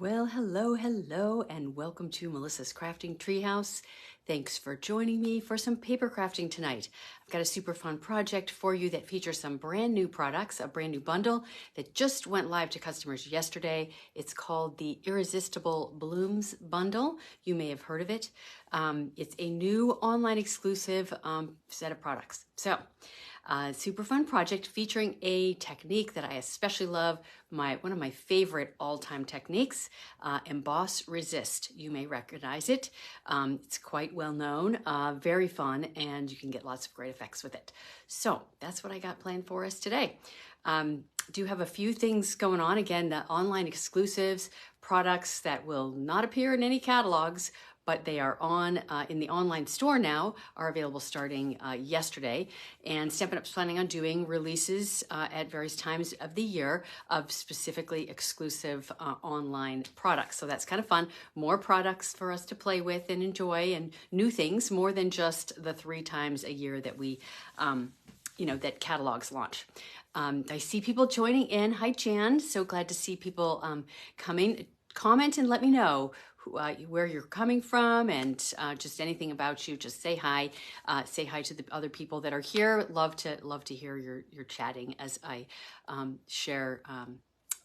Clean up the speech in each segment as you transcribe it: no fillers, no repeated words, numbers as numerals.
Well, hello, and welcome to Melissa's Crafting Treehouse. Thanks for joining me for some paper crafting tonight. I've got a super fun project for you that features some brand new products, a brand new bundle that just went live to customers yesterday. It's called the Irresistible Blooms Bundle. You may have heard of it. It's a new online exclusive set of products. Super fun project featuring a technique that I especially love, one of my favorite all-time techniques, Emboss Resist. You may recognize it. It's quite well known, very fun, and you can get lots of great effects with it. So that's what I got planned for us today. Do have a few things going on. Again, the online exclusives, products that will not appear in any catalogs, but they are on in the online store now, are available starting yesterday. And Stampin' Up's planning on doing releases at various times of the year of specifically exclusive online products. So that's kind of fun. More products for us to play with and enjoy, and new things, more than just the 3 times a year that we, that catalogs launch. I see people joining in. Hi, Jan. So glad to see people coming. Comment and let me know where you're coming from, and just anything about you. Just say hi. Say hi to the other people that are here. Love to hear your chatting as I share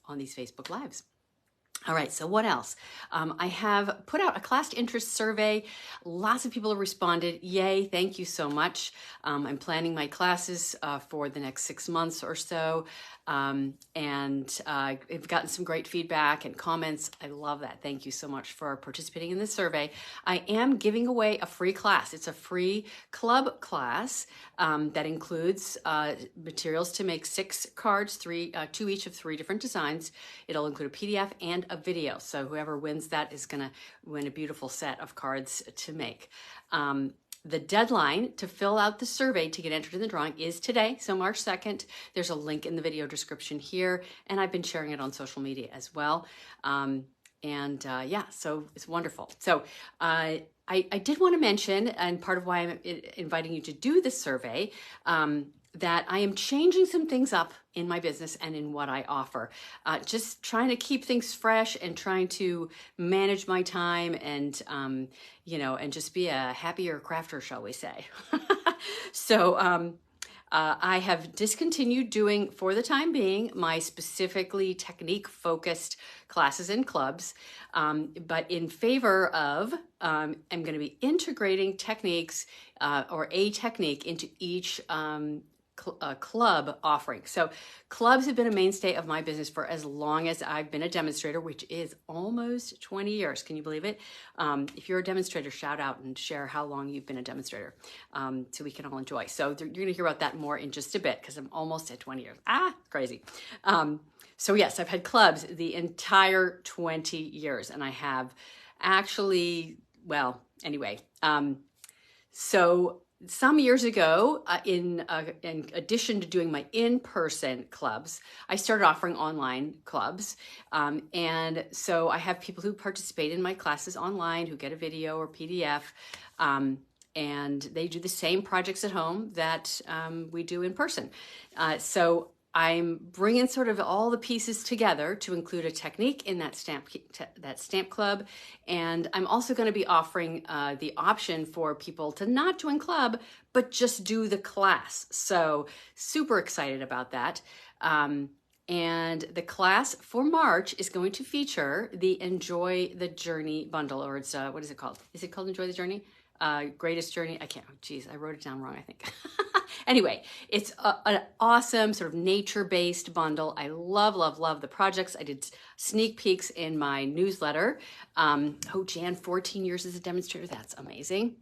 on these Facebook Lives. All right, so what else? I have put out a class interest survey. Lots of people have responded. Yay, thank you so much. I'm planning my classes for the next 6 months or so. And I've gotten some great feedback and comments. I love that. Thank you so much for participating in this survey. I am giving away a free class. It's a free club class that includes materials to make 6 cards, 2 each of 3 different designs. It'll include a PDF and a video. So whoever wins that is going to win a beautiful set of cards to make. The deadline to fill out the survey to get entered in the drawing is today, so March 2nd. There's a link in the video description here, and I've been sharing it on social media as well. Yeah, so it's wonderful. So I did want to mention, and part of why I'm inviting you to do this survey, that I am changing some things up in my business and in what I offer. Just trying to keep things fresh and trying to manage my time and, and just be a happier crafter, shall we say. So I have discontinued doing, for the time being, my specifically technique-focused classes and clubs, but in favor of, I'm going to be integrating techniques or a technique into each club offering. So clubs have been a mainstay of my business for as long as I've been a demonstrator, which is almost 20 years. Can you believe it? If you're a demonstrator, shout out and share how long you've been a demonstrator, so we can all enjoy. So you're going to hear about that more in just a bit, because I'm almost at 20 years. Crazy. So yes, I've had clubs the entire 20 years, and I have actually, well, anyway, so some years ago, in addition to doing my in-person clubs, I started offering online clubs. And so I have people who participate in my classes online, who get a video or PDF, and they do the same projects at home that we do in person. So I'm bringing sort of all the pieces together to include a technique in that stamp club. And I'm also going to be offering the option for people to not join club, but just do the class. So super excited about that. And the class for March is going to feature the Enjoy the Journey bundle, or it's, what is it called? Is it called Enjoy the Journey? Greatest Journey? I can't, geez, I wrote it down wrong, I think. Anyway, it's an awesome sort of nature-based bundle. I love the projects. I did sneak peeks in my newsletter. Jan, 14 years as a demonstrator. That's amazing.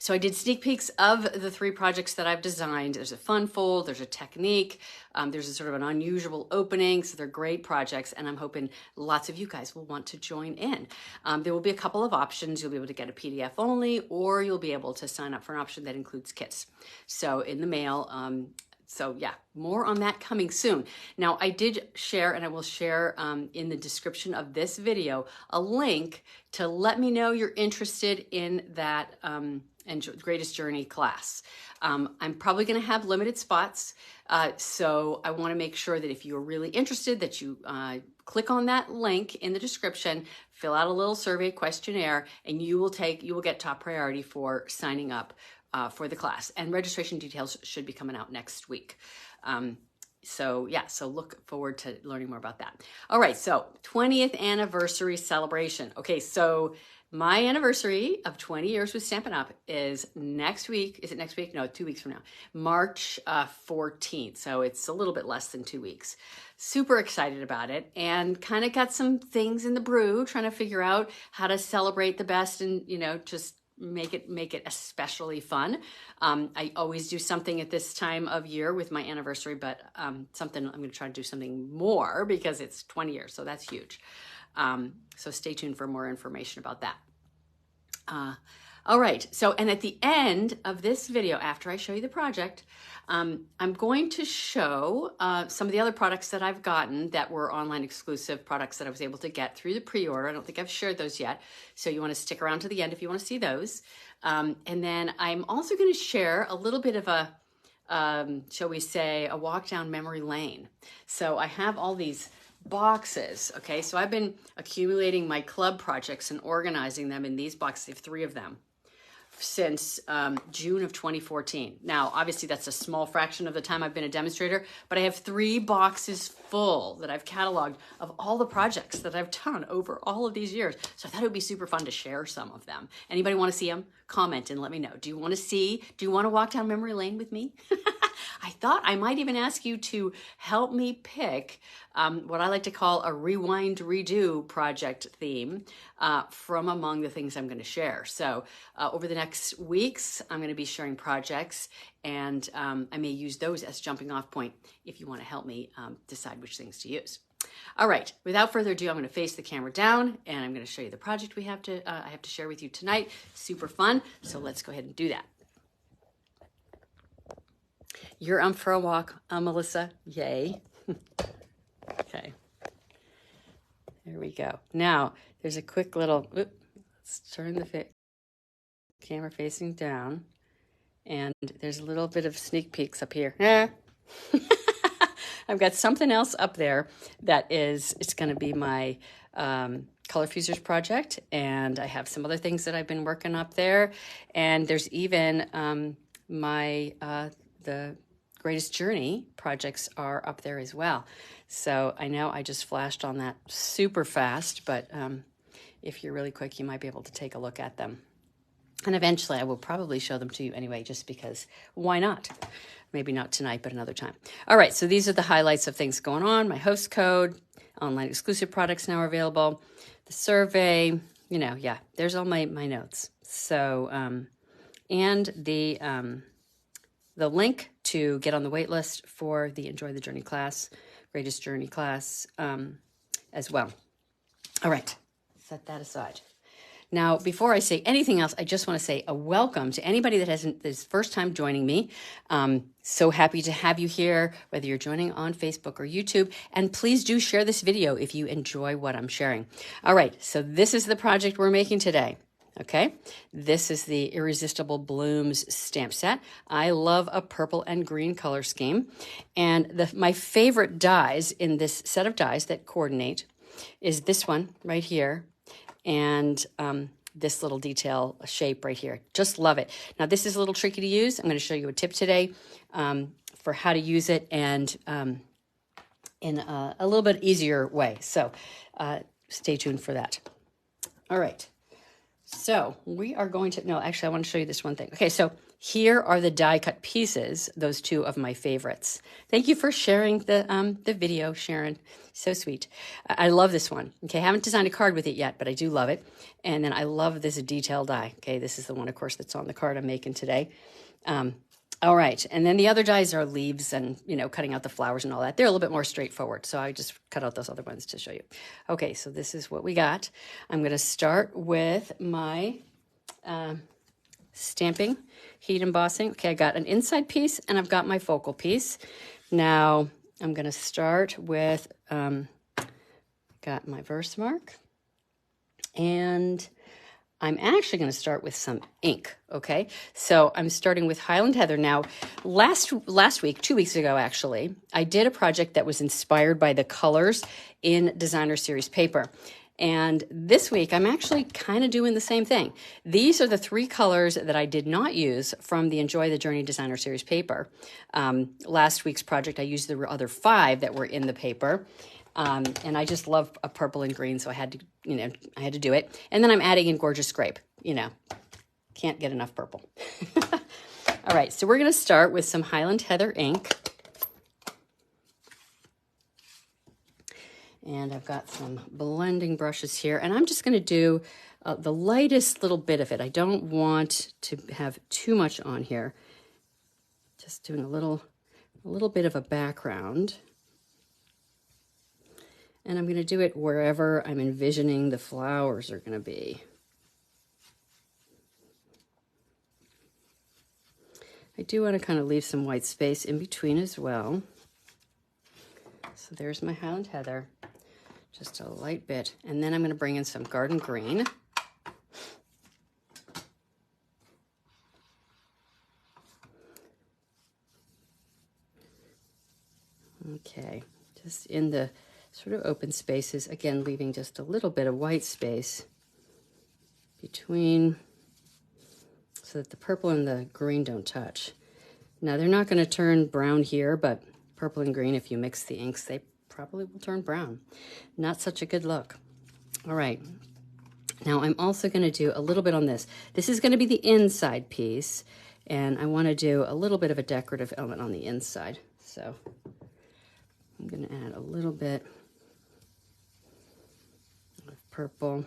So I did sneak peeks of the 3 projects that I've designed. There's a fun fold, there's a technique, there's a sort of an unusual opening. So they're great projects, and I'm hoping lots of you guys will want to join in. There will be a couple of options. You'll be able to get a PDF only, or you'll be able to sign up for an option that includes kits. So in the mail, so yeah, more on that coming soon. Now, I did share, and I will share in the description of this video, a link to let me know you're interested in that Greatest Journey class. I'm probably going to have limited spots, so I want to make sure that if you're really interested, that you click on that link in the description, fill out a little survey questionnaire, and you will get top priority for signing up for the class. And registration details should be coming out next week. So look forward to learning more about that. All right, so 20th anniversary celebration. Okay, so my anniversary of 20 years with Stampin' Up! Is next week. Is it next week? No, 2 weeks from now. March 14th. So it's a little bit less than 2 weeks. Super excited about it, and kind of got some things in the brew, trying to figure out how to celebrate the best and, just make it especially fun. I always do something at this time of year with my anniversary, but I'm going to try to do something more because it's 20 years. So that's huge. So stay tuned for more information about that. All right. So, and at the end of this video, after I show you the project, I'm going to show some of the other products that I've gotten that were online exclusive products that I was able to get through the pre-order. I don't think I've shared those yet. So you want to stick around to the end if you want to see those. And then I'm also going to share a little bit of a, shall we say, a walk down memory lane. So I have all these boxes. Okay, so I've been accumulating my club projects and organizing them in these boxes. I have 3 of them since June of 2014. Now, obviously that's a small fraction of the time I've been a demonstrator, but I have 3 boxes full that I've cataloged of all the projects that I've done over all of these years. So I thought it would be super fun to share some of them. Anybody want to see them? Comment and let me know. Do you want to walk down memory lane with me? I thought I might even ask you to help me pick what I like to call a rewind redo project theme from among the things I'm going to share. So over the next weeks, I'm going to be sharing projects, and I may use those as jumping off point if you want to help me decide which things to use. All right, without further ado, I'm going to face the camera down, and I'm going to show you the project I have to share with you tonight. Super fun, so let's go ahead and do that. You're for a walk, Melissa. Yay. Okay. There we go. Now, there's a quick little, let's turn the camera facing down. And there's a little bit of sneak peeks up here. I've got something else up there it's going to be my Color Fusers project. And I have some other things that I've been working up there. And there's even the Greatest Journey projects are up there as well. So I know I just flashed on that super fast, but if you're really quick, you might be able to take a look at them. And eventually I will probably show them to you anyway, just because why not? Maybe not tonight, but another time. All right, so these are the highlights of things going on. My host code, online exclusive products now available, the survey, there's all my notes. So, and the link to get on the wait list for the Enjoy the Journey class, Greatest Journey class as well. All right, set that aside. Now, before I say anything else, I just want to say a welcome to anybody that is first time joining me. So happy to have you here, whether you're joining on Facebook or YouTube. And please do share this video if you enjoy what I'm sharing. All right, so this is the project we're making today. Okay, this is the Irresistible Blooms stamp set. I love a purple and green color scheme. And my favorite dies in this set of dies that coordinate is this one right here and this little detail shape right here. Just love it. Now, this is a little tricky to use. I'm going to show you a tip today for how to use it and in a little bit easier way. So stay tuned for that. All right. So we are going to, no, actually, I want to show you this one thing. Okay, so here are the die cut pieces, those 2 of my favorites. Thank you for sharing the video, Sharon. So sweet. I love this one. Okay, I haven't designed a card with it yet, but I do love it. And then I love this detail die. Okay, this is the one, of course, that's on the card I'm making today. All right, and then the other dies are leaves and, cutting out the flowers and all that. They're a little bit more straightforward, so I just cut out those other ones to show you. Okay, so this is what we got. I'm going to start with my stamping, heat embossing. Okay, I got an inside piece and I've got my focal piece. Now, I'm going to start with, got my verse mark, and I'm actually going to start with some ink, okay? So I'm starting with Highland Heather. Now, last week, 2 weeks ago actually, I did a project that was inspired by the colors in Designer Series paper. And this week, I'm actually kind of doing the same thing. These are the 3 colors that I did not use from the Enjoy the Journey Designer Series paper. Last week's project, I used the other 5 that were in the paper. And I just love a purple and green, so I had to, I had to do it. And then I'm adding in Gorgeous Grape. Can't get enough purple. All right, so we're going to start with some Highland Heather ink. And I've got some blending brushes here, and I'm just going to do the lightest little bit of it. I don't want to have too much on here. Just doing a little bit of a background. And I'm going to do it wherever I'm envisioning the flowers are going to be. I do want to kind of leave some white space in between as well. So there's my Highland Heather, just a light bit. And then I'm going to bring in some Garden Green. Okay, just in the sort of open spaces, again, leaving just a little bit of white space between so that the purple and the green don't touch. Now, they're not going to turn brown here, but purple and green, if you mix the inks, they probably will turn brown. Not such a good look. All right. Now, I'm also going to do a little bit on this. This is going to be the inside piece, and I want to do a little bit of a decorative element on the inside. So I'm going to add a little bit of purple.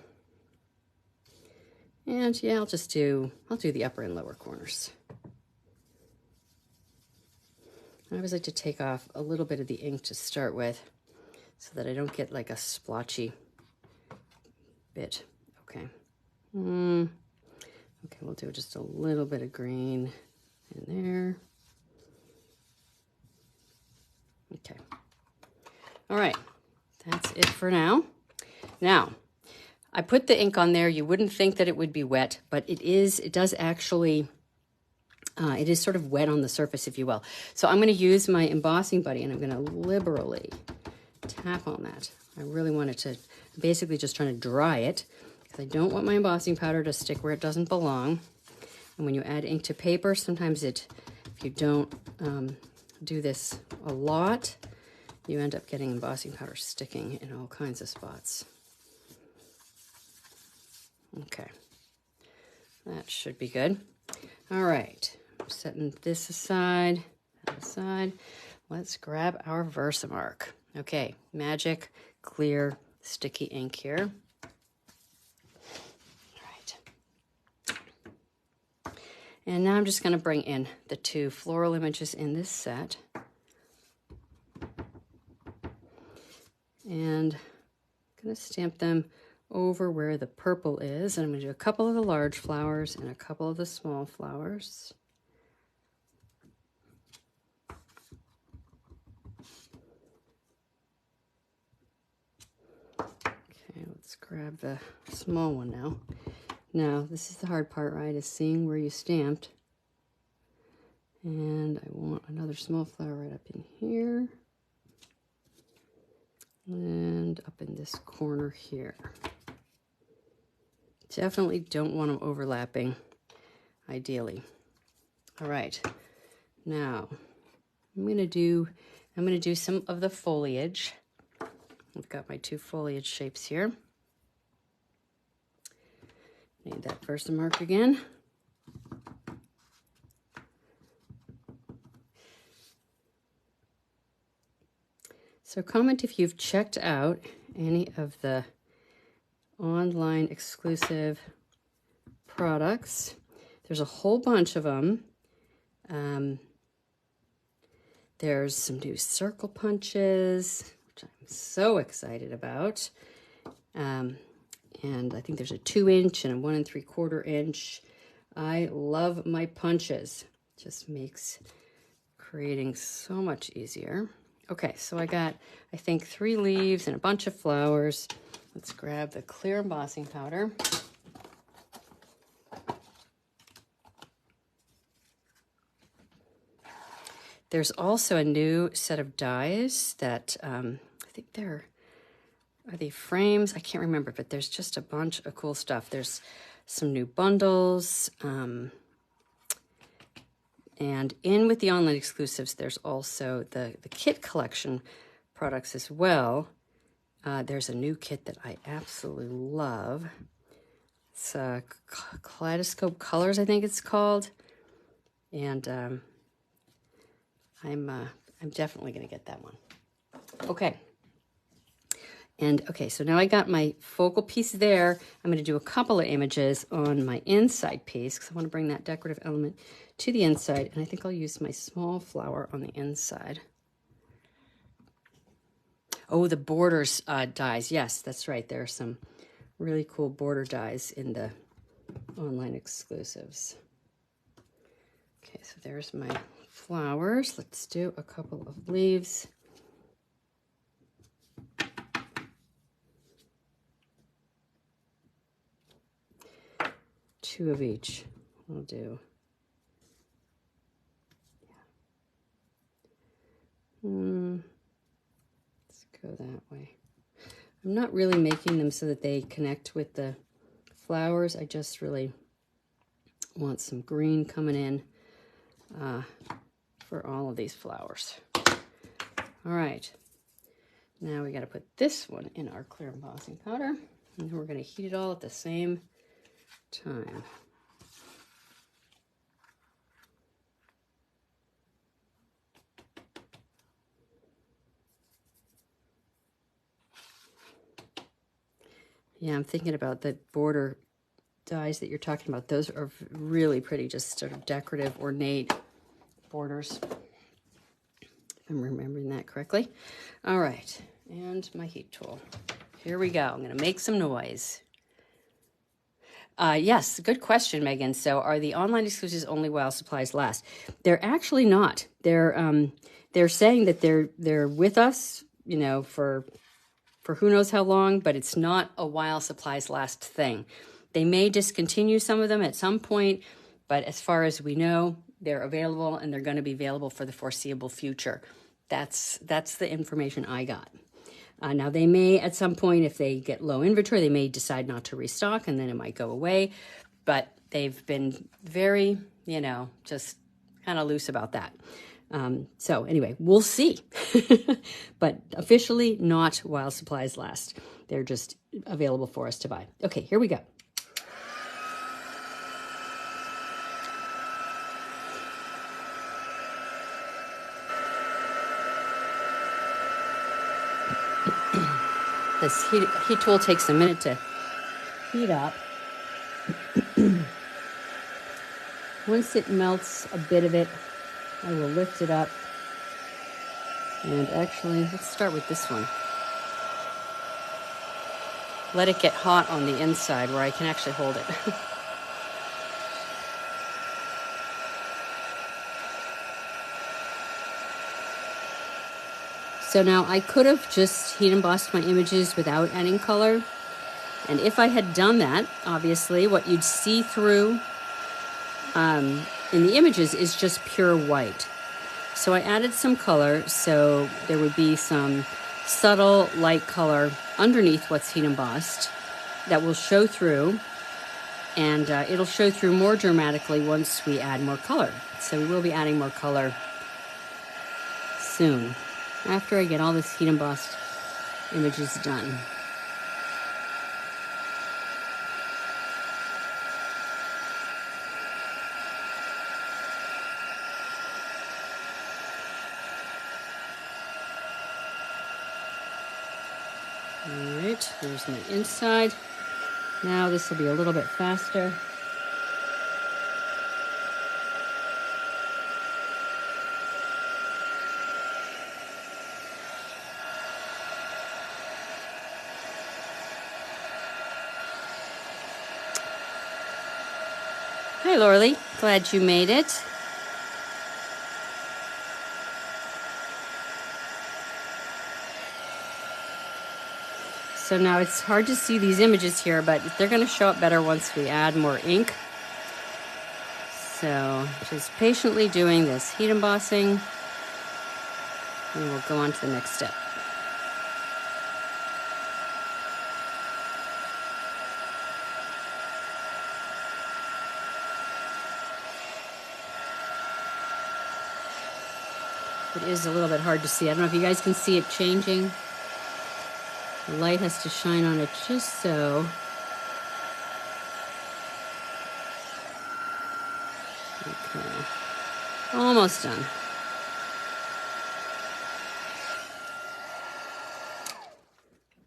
And yeah, I'll do the upper and lower corners. I always like to take off a little bit of the ink to start with so that I don't get like a splotchy bit. Okay. Okay, we'll do just a little bit of green in there. Okay. All right, that's it for now. Now, I put the ink on there. You wouldn't think that it would be wet, but it is. It does actually, it is sort of wet on the surface, if you will. So I'm going to use my embossing buddy, and I'm going to liberally tap on that. I really want it to, basically just trying to dry it, because I don't want my embossing powder to stick where it doesn't belong. And when you add ink to paper, sometimes if you don't do this a lot, you end up getting embossing powder sticking in all kinds of spots. Okay, that should be good. All right, I'm setting this aside, that aside. Let's grab our Versamark. Okay, magic, clear, sticky ink here. All right. And now I'm just going to bring in the 2 floral images in this set. And I'm going to stamp them over where the purple is, and I'm going to do a couple of the large flowers and a couple of the small flowers. Okay, let's grab the small one now. Now, this is the hard part, right, is seeing where you stamped. And I want another small flower right up in here. And up in this corner here. Definitely don't want them overlapping, ideally. All right, now I'm gonna do some of the foliage. I've got my 2 foliage shapes here. Need that Versamark again. So comment if you've checked out any of the online exclusive products. There's a whole bunch of them. There's some new circle punches, which I'm so excited about. And I think there's a 2-inch and a 1 3/4 inch. I love my punches. Just makes creating so much easier. Okay, so I got, I think, 3 leaves and a bunch of flowers. Let's grab the clear embossing powder. There's also a new set of dies that I think are they frames? I can't remember, but there's just a bunch of cool stuff. There's some new bundles. And in with the online exclusives, there's also the kit collection products as well. There's a new kit that I absolutely love. It's Kaleidoscope Colors, I think it's called. And I'm definitely going to get that one. Okay. And okay, so now I got my focal piece there. I'm going to do a couple of images on my inside piece because I want to bring that decorative element to the inside. And I think I'll use my small flower on the inside. Oh, the borders dies. Yes, that's right. There are some really cool border dies in the online exclusives. Okay, so there's my flowers. Let's do a couple of leaves. Two of each will do. Yeah. Let's go that way. I'm not really making them so that they connect with the flowers. I just really want some green coming in for all of these flowers. All right. Now we got to put this one in our clear embossing powder, and then we're going to heat it all at the same time. Yeah, I'm thinking about the border dies that you're talking about. Those are really pretty, just sort of decorative, ornate borders, if I'm remembering that correctly. All right, and my heat tool. Here we go. I'm going to make some noise. Yes, good question, Megan. So are the online exclusives only while supplies last? They're actually not. They're saying that they're with us, you know, for who knows how long, but it's not a while supplies last thing. They may discontinue some of them at some point, but as far as we know, they're available and they're going to be available for the foreseeable future. That's the information I got. Now, they may, at some point, if they get low inventory, they may decide not to restock, and then it might go away. But they've been very, you know, just kind of loose about that. So anyway, we'll see. But officially, not while supplies last. They're just available for us to buy. Okay, here we go. This heat tool takes a minute to heat up. Once it melts a bit of it, I will lift it up. And actually, let's start with this one. Let it get hot on the inside where I can actually hold it. So now I could have just heat embossed my images without adding color. And if I had done that, obviously, what you'd see through in the images is just pure white. So I added some color, so there would be some subtle light color underneath what's heat embossed that will show through, and it'll show through more dramatically once we add more color. So we will be adding more color soon, after I get all this heat embossed images done. All right, there's my inside. Now this will be a little bit faster. Hi, Lorley. Glad you made it. So now it's hard to see these images here, but they're going to show up better once we add more ink. So just patiently doing this heat embossing And we'll go on to the next step. It is a little bit hard to see. I don't know if you guys can see it changing. The light has to shine on it just so. Okay. Almost done.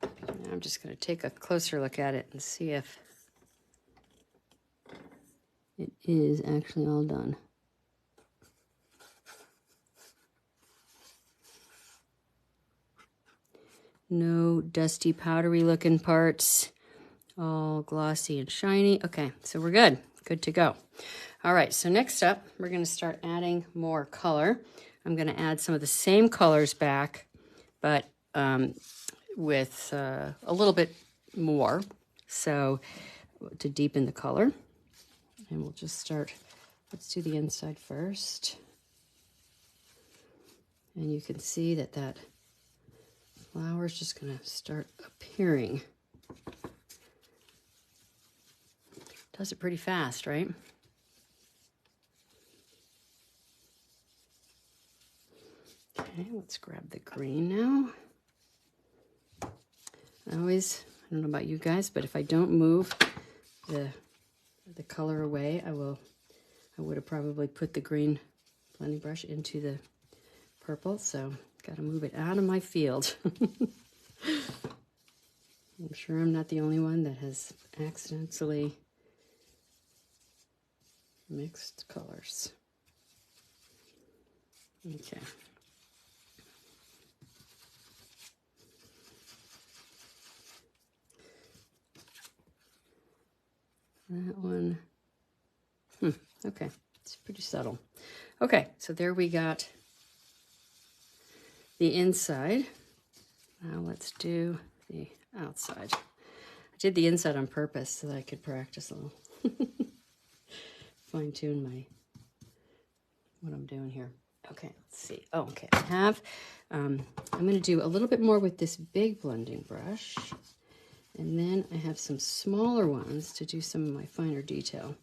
Now I'm just going to take a closer look at it and see if it is actually all done. No dusty, powdery looking parts. All glossy and shiny. Okay, so we're good. Good to go. All right, so next up, we're going to start adding more color. I'm going to add some of the same colors back, but with a little bit more, so to deepen the color. And we'll just start, let's do the inside first. And you can see that that flower is just going to start appearing. Does it pretty fast, right? Okay, let's grab the green now. I don't know about you guys, but if I don't move the color away, I would have probably put the green blending brush into the purple, so got to move it out of my field. I'm sure I'm not the only one that has accidentally mixed colors. Okay. That one, okay, it's pretty subtle. Okay, so there we got the inside. Now let's do the outside. I did the inside on purpose so that I could practice a little. Fine tune what I'm doing here. Okay, let's see. Oh, okay, I have, I'm going to do a little bit more with this big blending brush. And then I have some smaller ones to do some of my finer detail.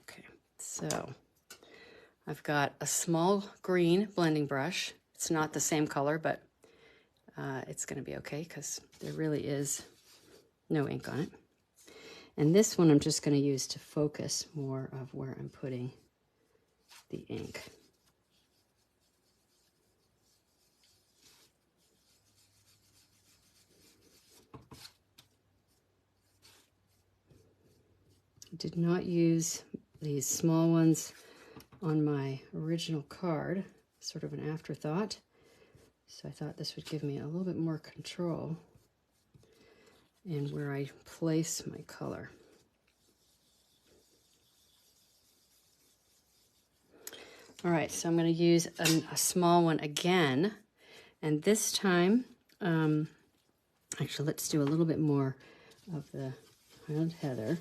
Okay, so I've got a small green blending brush. It's not the same color, but it's going to be okay because there really is no ink on it. And this one I'm just going to use to focus more of where I'm putting the ink. I did not use these small ones on my original card, sort of an afterthought. So I thought this would give me a little bit more control in where I place my color. All right, so I'm going to use a small one again. And this time, actually, let's do a little bit more of the Highland Heather.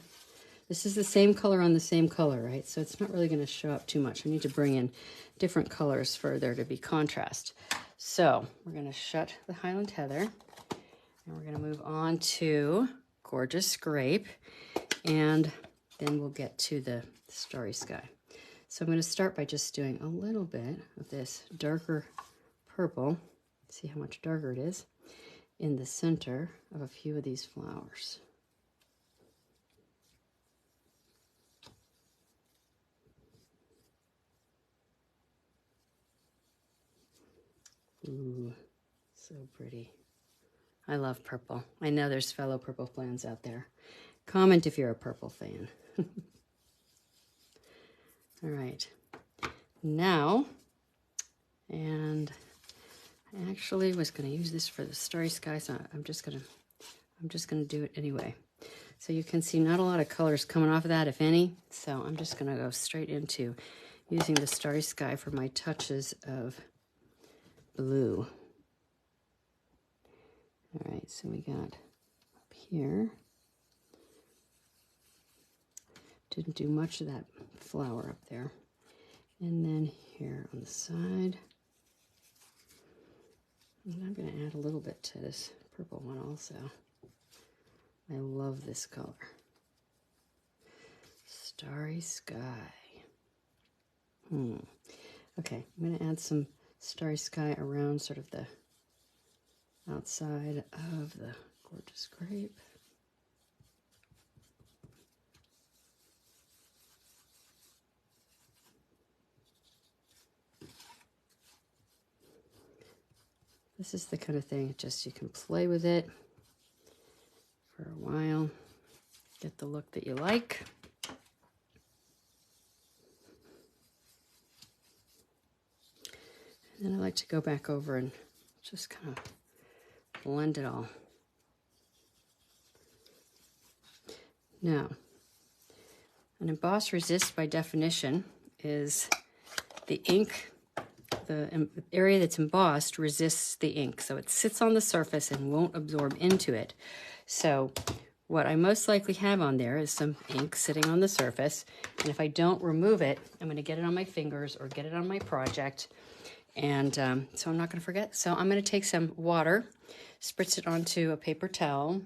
This is the same color on the same color, right? So it's not really going to show up too much. I need to bring in different colors for there to be contrast. So we're going to shut the Highland Heather, and we're going to move on to Gorgeous Grape, and then we'll get to the Starry Sky. So I'm going to start by just doing a little bit of this darker purple. See how much darker it is in the center of a few of these flowers. Ooh, so pretty. I love purple. I know there's fellow purple fans out there. Comment if you're a purple fan. All right. Now, and I actually was going to use this for the Starry Sky, so I'm just going to do it anyway. So you can see not a lot of colors coming off of that, if any. So I'm just going to go straight into using the Starry Sky for my touches of blue. All right, so we got up here. Didn't do much of that flower up there. And then here on the side. And I'm going to add a little bit to this purple one also. I love this color. Starry Sky. Okay, I'm going to add some Starry Sky around sort of the outside of the gorgeous grape. This is the kind of thing, just you can play with it for a while, get the look that you like. And then I like to go back over and just kind of blend it all. Now, an emboss resist by definition is the ink, the area that's embossed resists the ink. So it sits on the surface and won't absorb into it. So what I most likely have on there is some ink sitting on the surface. And if I don't remove it, I'm going to get it on my fingers or get it on my project. And so I'm not going to forget. So I'm going to take some water, spritz it onto a paper towel.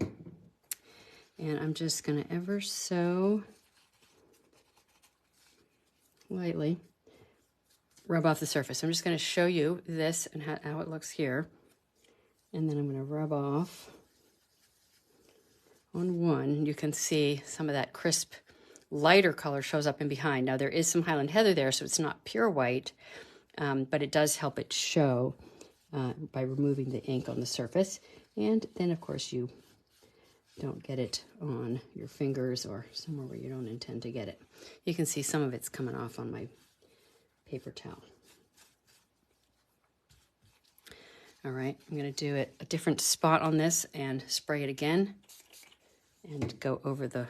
And I'm just going to ever so lightly rub off the surface. I'm just going to show you this and how it looks here. And then I'm going to rub off on one. You can see some of that crisp, lighter color shows up in behind. Now there is some Highland Heather there, so it's not pure white, but it does help it show by removing the ink on the surface. And then, of course, you don't get it on your fingers or somewhere where you don't intend to get it. You can see some of it's coming off on my paper towel. All right, I'm going to do it a different spot on this and spray it again and go over the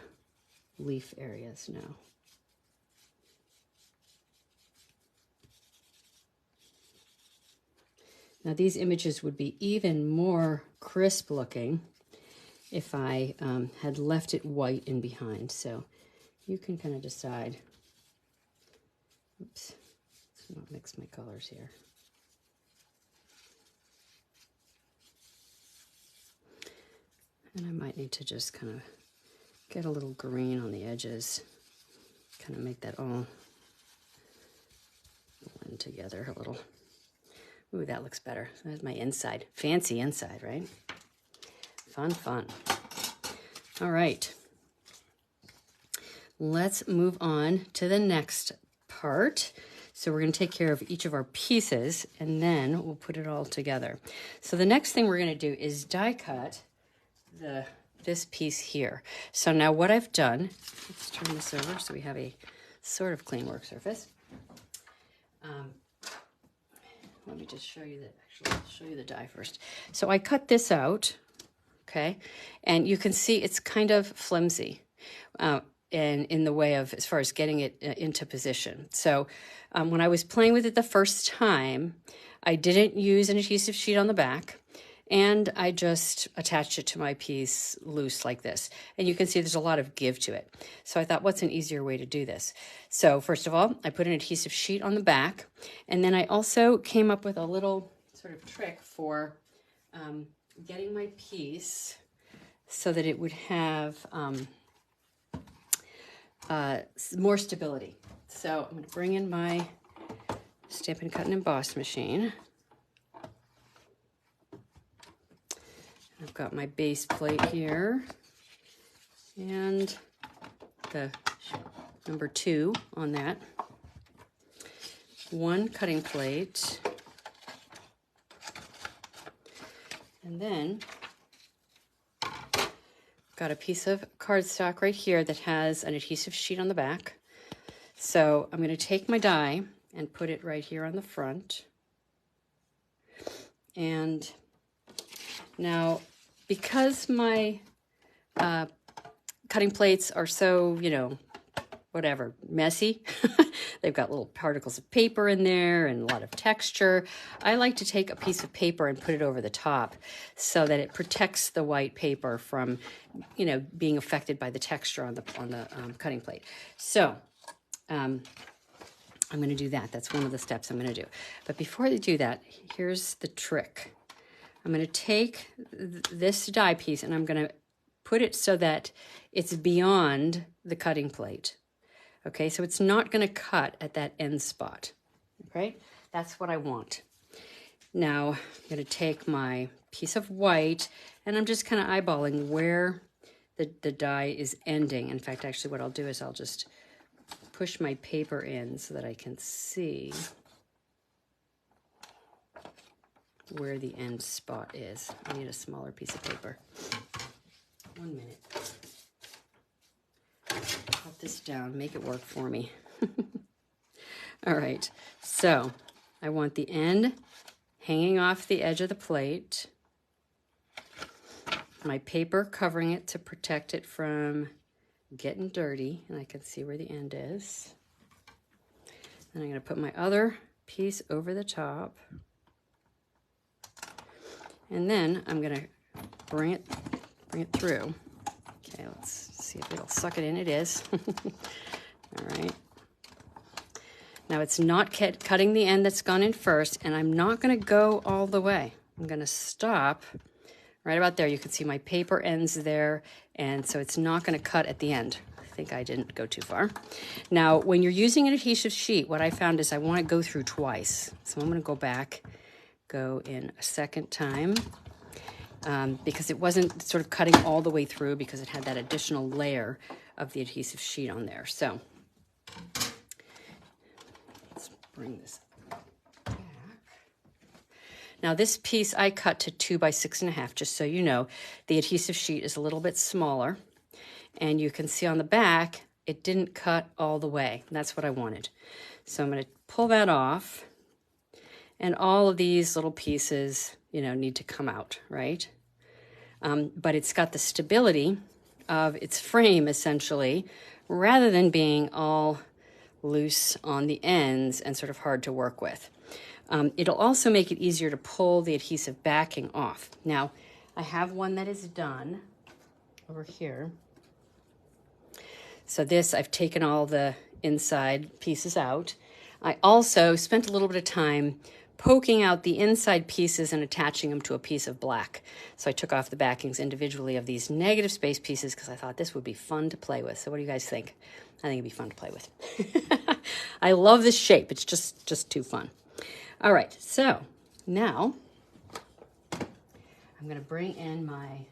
leaf areas now. Now these images would be even more crisp looking if I had left it white in behind. So you can kind of decide. Oops, let's not mix my colors here. And I might need to just kind of get a little green on the edges, kind of make that all blend together a little. Ooh, that looks better. There's my inside. Fancy inside, right? Fun, fun. All right. Let's move on to the next part. So we're going to take care of each of our pieces, and then we'll put it all together. So the next thing we're going to do is die cut this piece here. So now what I've done, let's turn this over so we have a sort of clean work surface. Let me just show you that. Actually, I'll show you the die first. So I cut this out, okay, and you can see it's kind of flimsy, and in the way of as far as getting it into position. So when I was playing with it the first time, I didn't use an adhesive sheet on the back. And I just attached it to my piece loose like this. And you can see there's a lot of give to it. So I thought, what's an easier way to do this? So first of all, I put an adhesive sheet on the back. And then I also came up with a little sort of trick for getting my piece so that it would have more stability. So I'm going to bring in my Stampin' Cut and Emboss machine. I've got my base plate here and the number 2 on that. One cutting plate. And then got a piece of cardstock right here that has an adhesive sheet on the back. So I'm going to take my die and put it right here on the front. And now, because my cutting plates are so, whatever, messy, they've got little particles of paper in there and a lot of texture, I like to take a piece of paper and put it over the top so that it protects the white paper from, being affected by the texture on the cutting plate. So I'm going to do that. That's one of the steps I'm going to do. But before I do that, here's the trick. I'm going to take this die piece and I'm going to put it so that it's beyond the cutting plate. Okay, so it's not going to cut at that end spot. Okay, that's what I want. Now I'm going to take my piece of white and I'm just kind of eyeballing where the die is ending. In fact, actually what I'll do is I'll just push my paper in so that I can see where the end spot is. I need a smaller piece of paper. 1 minute. Cut this down, make it work for me. All right, so I want the end hanging off the edge of the plate. My paper covering it to protect it from getting dirty, and I can see where the end is. And I'm going to put my other piece over the top. And then I'm going to bring it through. Okay, let's see if it'll suck it in. It is. All right. Now it's not cutting the end that's gone in first, and I'm not going to go all the way. I'm going to stop right about there. You can see my paper ends there, and so it's not going to cut at the end. I think I didn't go too far. Now, when you're using an adhesive sheet, what I found is I want to go through twice. So I'm going to go back, go in a second time, because it wasn't sort of cutting all the way through because it had that additional layer of the adhesive sheet on there. So let's bring this back. Now this piece I cut to 2 by 6.5, just so you know. The adhesive sheet is a little bit smaller, and you can see on the back it didn't cut all the way. That's what I wanted. So I'm going to pull that off, and all of these little pieces, you know, need to come out, right? But it's got the stability of its frame, essentially, rather than being all loose on the ends and sort of hard to work with. It'll also make it easier to pull the adhesive backing off. Now, I have one that is done over here. So this, I've taken all the inside pieces out. I also spent a little bit of time poking out the inside pieces and attaching them to a piece of black. So I took off the backings individually of these negative space pieces because I thought this would be fun to play with. So what do you guys think? I think it'd be fun to play with. I love this shape. It's just too fun. All right, so now I'm going to bring in my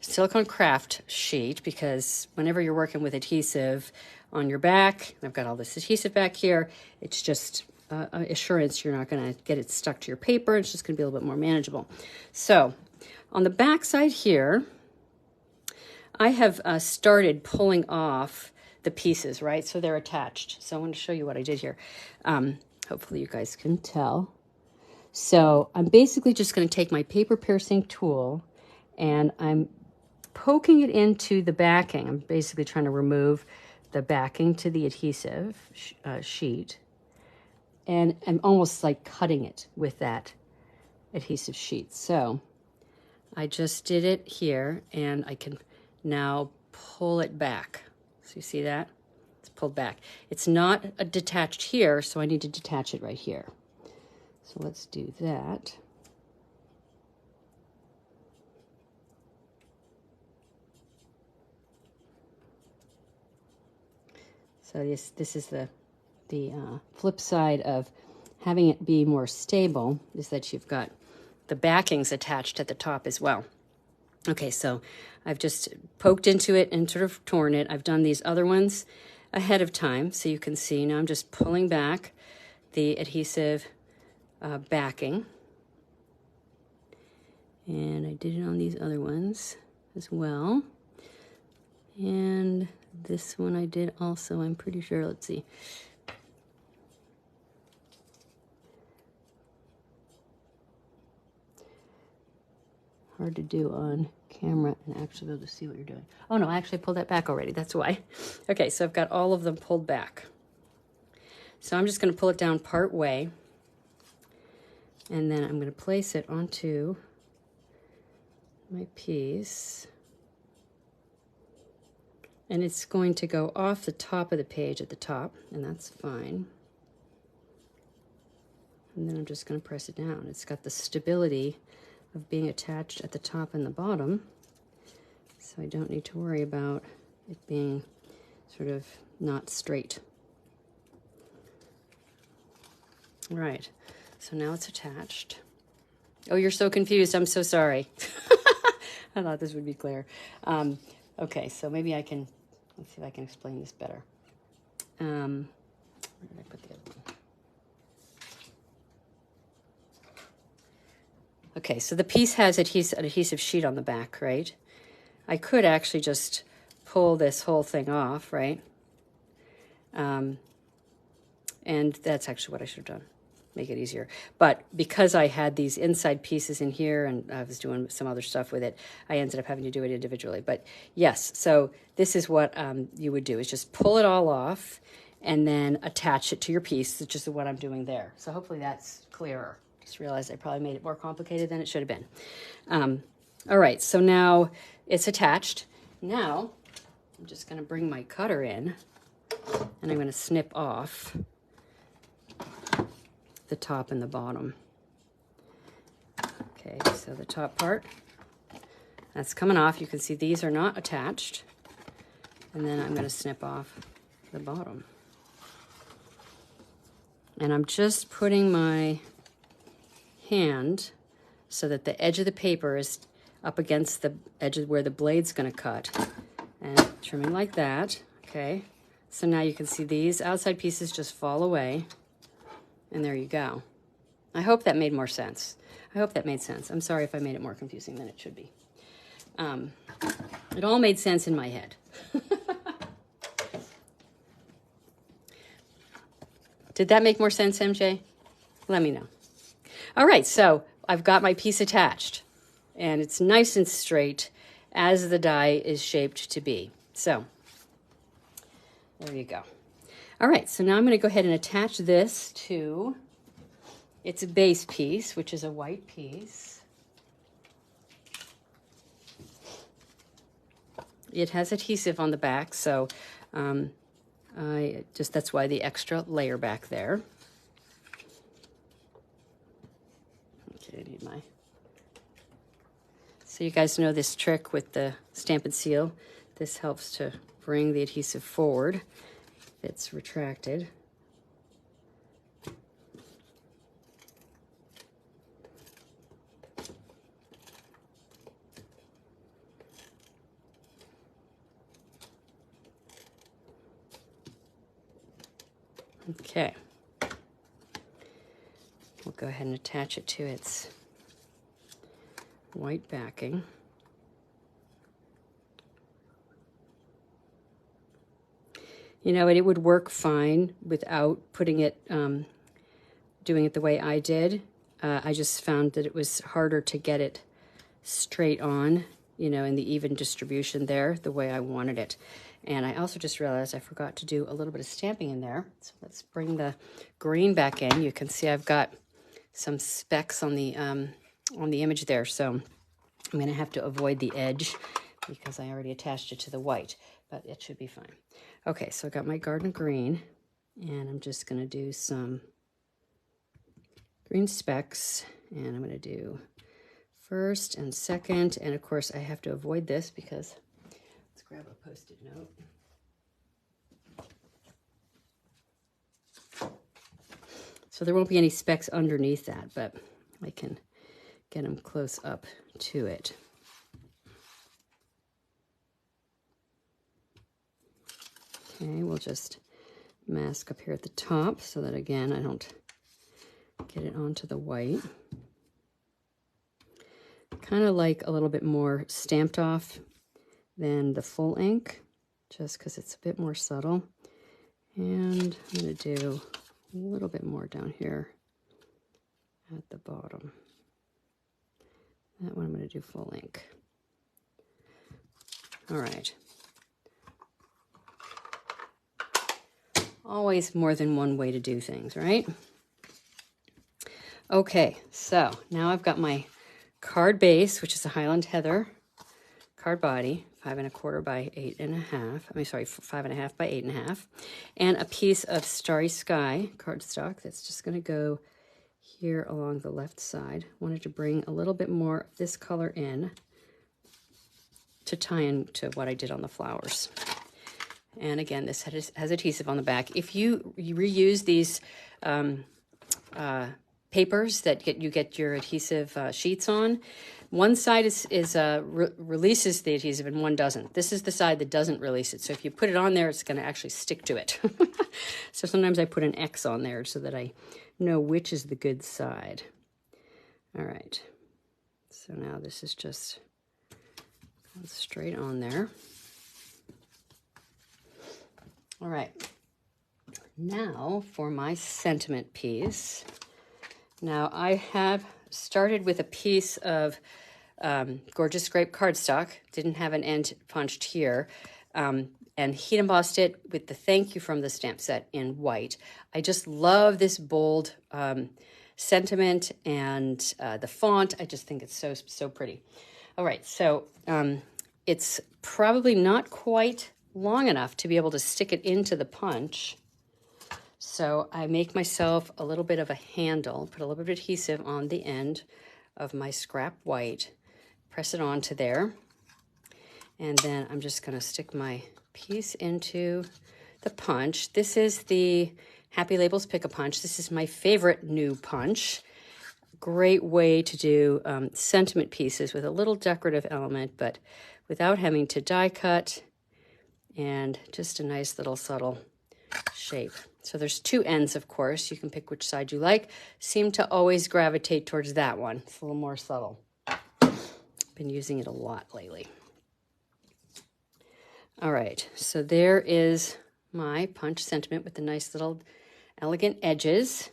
silicone craft sheet, because whenever you're working with adhesive on your back, I've got all this adhesive back here, it's just assurance you're not going to get it stuck to your paper. It's just going to be a little bit more manageable. So on the back side here, I have started pulling off the pieces, right? So they're attached. So I want to show you what I did here. Hopefully you guys can tell. So I'm basically just going to take my paper piercing tool and I'm poking it into the backing. I'm basically trying to remove the backing to the adhesive sheet. And I'm almost like cutting it with that adhesive sheet. So I just did it here, and I can now pull it back. So you see that? It's pulled back. It's not detached here, so I need to detach it right here. So let's do that. So this is the flip side of having it be more stable, is that you've got the backings attached at the top as well. Okay, so I've just poked into it and sort of torn it. I've done these other ones ahead of time, so you can see. Now I'm just pulling back the adhesive backing. And I did it on these other ones as well. And this one I did also, I'm pretty sure. Let's see. Hard to do on camera and actually be able to see what you're doing. Oh no, I actually pulled that back already. That's why. Okay, so I've got all of them pulled back. So I'm just going to pull it down part way. And then I'm going to place it onto my piece. And it's going to go off the top of the page at the top, and that's fine. And then I'm just going to press it down. It's got the stability of being attached at the top and the bottom, so I don't need to worry about it being sort of not straight. All right, so now it's attached. Oh, you're so confused. I'm so sorry. I thought this would be clear. Okay, so maybe I can, let's see if I can explain this better. Where did I put the other one? Okay, so the piece has an adhesive sheet on the back, right? I could actually just pull this whole thing off, right? And that's actually what I should have done. Make it easier. But because I had these inside pieces in here and I was doing some other stuff with it, I ended up having to do it individually. But yes, so this is what you would do, is just pull it all off and then attach it to your piece, which is what I'm doing there. So hopefully that's clearer. Just realized I probably made it more complicated than it should have been. All right, so now it's attached. Now I'm just going to bring my cutter in and I'm going to snip off the top and the bottom. Okay, so the top part, that's coming off. You can see these are not attached. And then I'm going to snip off the bottom. And I'm just putting my hand so that the edge of the paper is up against the edge of where the blade's going to cut, and trimming like that. Okay, so now you can see these outside pieces just fall away, and there you go. I hope that made more sense. I hope that made sense. I'm sorry if I made it more confusing than it should be. It all made sense in my head. Did that make more sense, MJ? Let me know. All right, so I've got my piece attached, and it's nice and straight as the die is shaped to be. So there you go. All right, so now I'm going to go ahead and attach this to its base piece, which is a white piece. It has adhesive on the back, so that's why the extra layer back there. Okay, I need my... So you guys know this trick with the Stampin' Seal. This helps to bring the adhesive forward. It's retracted. Okay. We'll go ahead and attach it to its white backing. You know, it would work fine without putting it, doing it the way I did. I just found that it was harder to get it straight on, you know, in the even distribution there, the way I wanted it. And I also just realized I forgot to do a little bit of stamping in there. So let's bring the green back in. You can see I've got some specks on the image there. So I'm going to have to avoid the edge because I already attached it to the white, but it should be fine. Okay, so I got my garden green, and I'm just going to do some green specks, and I'm going to do first and second, and of course I have to avoid this because, let's grab a Post-it note. So there won't be any specks underneath that, but I can get them close up to it. Okay, we'll just mask up here at the top so that, again, I don't get it onto the white. Kind of like a little bit more stamped off than the full ink, just because it's a bit more subtle. And I'm going to do a little bit more down here at the bottom. That one I'm going to do full ink. All right. Always more than one way to do things, right? Okay, so now I've got my card base, which is a Highland Heather card body, 5 1/4 by 8 1/2. I mean, sorry, 5 1/2 by 8 1/2, and a piece of Starry Sky cardstock that's just going to go here along the left side. Wanted to bring a little bit more of this color in to tie into what I did on the flowers. And again, this has adhesive on the back. If you reuse these papers that you get your adhesive sheets on, one side releases the adhesive and one doesn't. This is the side that doesn't release it. So if you put it on there, it's going to actually stick to it. So sometimes I put an X on there so that I know which is the good side. All right. So now this is just going straight on there. All right. Now for my sentiment piece. Now I have started with a piece of gorgeous scrape cardstock. Didn't have an end punched here. And heat embossed it with the thank you from the stamp set in white. I just love this bold sentiment and the font. I just think it's so pretty. All right, so it's probably not quite long enough to be able to stick it into the punch. So I make myself a little bit of a handle, put a little bit of adhesive on the end of my scrap white, press it onto there, and then I'm just going to stick my piece into the punch. This is the Happy Labels Pick-a-Punch. This is my favorite new punch. Great way to do sentiment pieces with a little decorative element, but without having to die cut, and just a nice little subtle shape. So there's two ends, of course. You can pick which side you like. Seem to always gravitate towards that one. It's a little more subtle. Been using it a lot lately. All right, so there is my punch sentiment with the nice little elegant edges.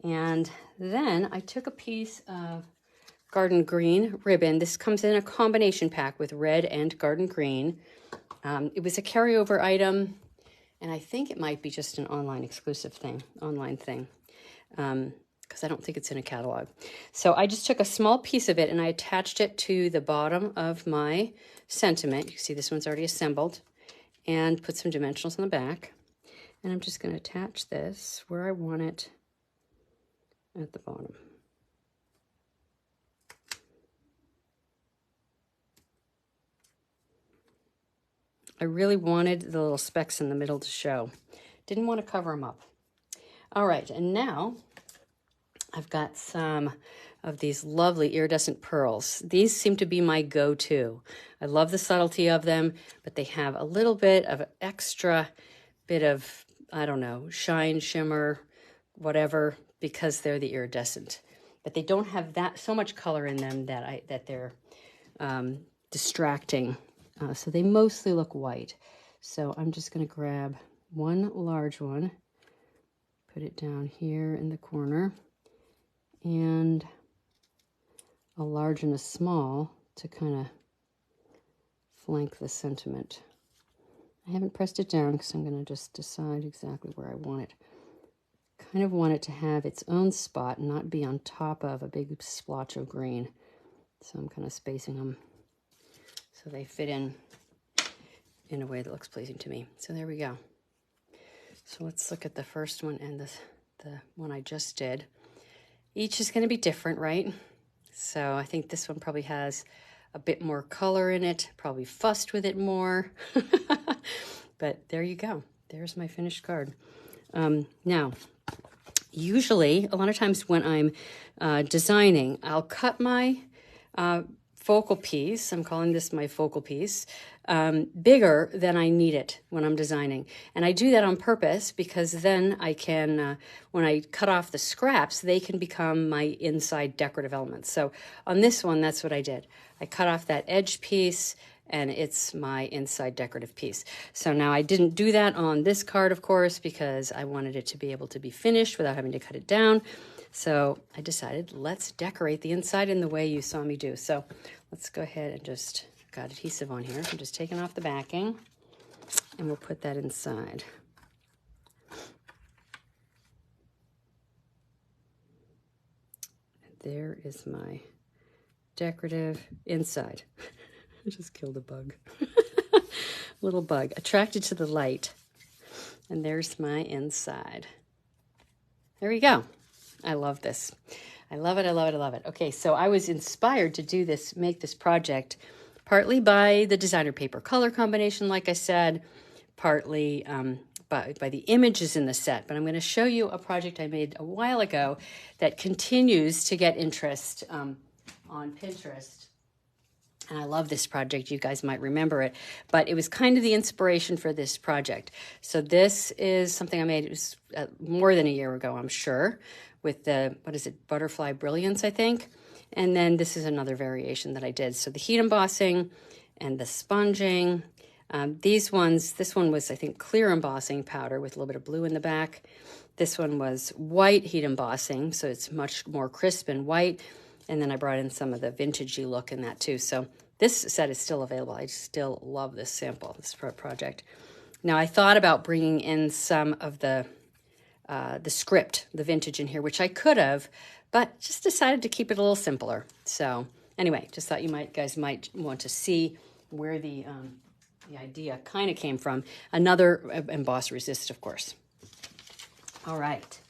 And then I took a piece of garden green ribbon. This comes in a combination pack with red and garden green. It was a carryover item, and I think it might be just an online exclusive thing, because I don't think it's in a catalog. So I just took a small piece of it and I attached it to the bottom of my sentiment. You can see this one's already assembled, and put some dimensionals on the back. And I'm just going to attach this where I want it at the bottom. I really wanted the little specks in the middle to show. Didn't want to cover them up. All right, and now I've got some of these lovely iridescent pearls. These seem to be my go-to. I love the subtlety of them, but they have a little bit of an extra bit of, I don't know, shine, shimmer, whatever, because they're the iridescent. But they don't have so much color in them that they're distracting. So they mostly look white. So I'm just going to grab one large one, put it down here in the corner, and a large and a small to kind of flank the sentiment. I haven't pressed it down because I'm going to just decide exactly where I want it. Kind of want it to have its own spot and not be on top of a big splotch of green. So I'm kind of spacing them so they fit in a way that looks pleasing to me. So there we go. So let's look at the first one and the one I just did. Each is going to be different, right? So I think this one probably has a bit more color in it, probably fussed with it more. But there you go. There's my finished card. Now, usually, a lot of times when I'm designing, I'll cut my focal piece, I'm calling this my focal piece, bigger than I need it when I'm designing. And I do that on purpose because then I can, when I cut off the scraps, they can become my inside decorative elements. So on this one, that's what I did. I cut off that edge piece and it's my inside decorative piece. So now I didn't do that on this card, of course, because I wanted it to be able to be finished without having to cut it down. So I decided, let's decorate the inside in the way you saw me do. So let's go ahead and just, got adhesive on here. I'm just taking off the backing and we'll put that inside. There is my decorative inside. I just killed a bug. Little bug attracted to the light. And there's my inside. There we go. I love this. I love it, I love it, I love it. Okay, so I was inspired to do this, make this project, partly by the designer paper color combination, like I said, partly by the images in the set. But I'm going to show you a project I made a while ago that continues to get interest on Pinterest. And I love this project. You guys might remember it, but it was kind of the inspiration for this project. So this is something I made, it was more than a year ago, I'm sure, with the, what is it, Butterfly Brilliance, I think. And then this is another variation that I did. So the heat embossing and the sponging. These ones, this one was, I think, clear embossing powder with a little bit of blue in the back. This one was white heat embossing, so it's much more crisp and white. And then I brought in some of the vintagey look in that too. So this set is still available. I still love this sample, this project. Now I thought about bringing in some of the script, the vintage in here, which I could have, but just decided to keep it a little simpler. So anyway, just thought you guys might want to see where the idea kind of came from. Another emboss resist, of course. All right,